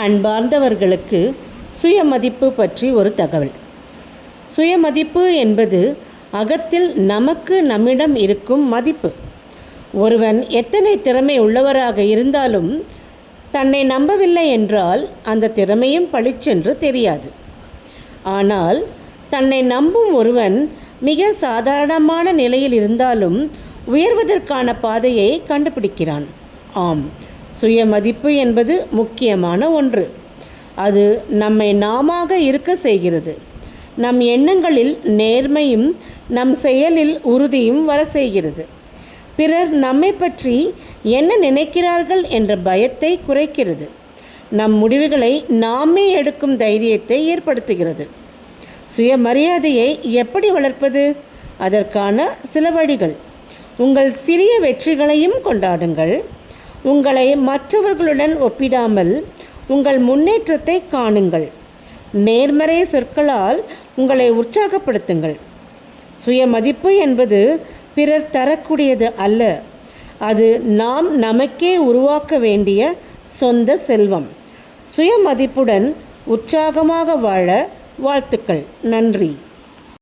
அன்பார்ந்தவர்களுக்கு சுயமதிப்பு பற்றி ஒரு தகவல். சுயமதிப்பு என்பது அகத்தில் நமக்கு நம்மிடம் இருக்கும் மதிப்பு. ஒருவன் எத்தனை திறமை உள்ளவராக இருந்தாலும் தன்னை நம்பவில்லை என்றால் அந்த திறமையும் பளிச்சென்று தெரியாது. ஆனால் தன்னை நம்பும் ஒருவன் மிக சாதாரணமான நிலையில் இருந்தாலும் உயர்வதற்கான பாதையை கண்டுபிடிக்கிறான். ஆம், சுயமதிப்பு என்பது முக்கியமான ஒன்று. அது நம்மை நாமாக இருக்க செய்கிறது. நம் எண்ணங்களில் நேர்மையும் நம் செயலில் உறுதியும் வர செய்கிறது. பிறர் நம்மை பற்றி என்ன நினைக்கிறார்கள் என்ற பயத்தை குறைக்கிறது. நம் முடிவுகளை நாமே எடுக்கும் தைரியத்தை ஏற்படுத்துகிறது. சுயமரியாதையை எப்படி வளர்ப்பது? அதற்கான சில வழிகள். உங்கள் சிறிய வெற்றிகளையும் கொண்டாடுங்கள். உங்களை மற்றவர்களுடன் ஒப்பிடாமல் உங்கள் முன்னேற்றத்தை காணுங்கள். நேர்மறை சொற்களால் உங்களை உற்சாகப்படுத்துங்கள். சுயமதிப்பு என்பது பிறர் தரக்கூடியது அல்ல. அது நாம் நமக்கே உருவாக்க வேண்டிய சொந்த செல்வம். சுயமதிப்புடன் உற்சாகமாக வாழ வாழ்த்துக்கள். நன்றி.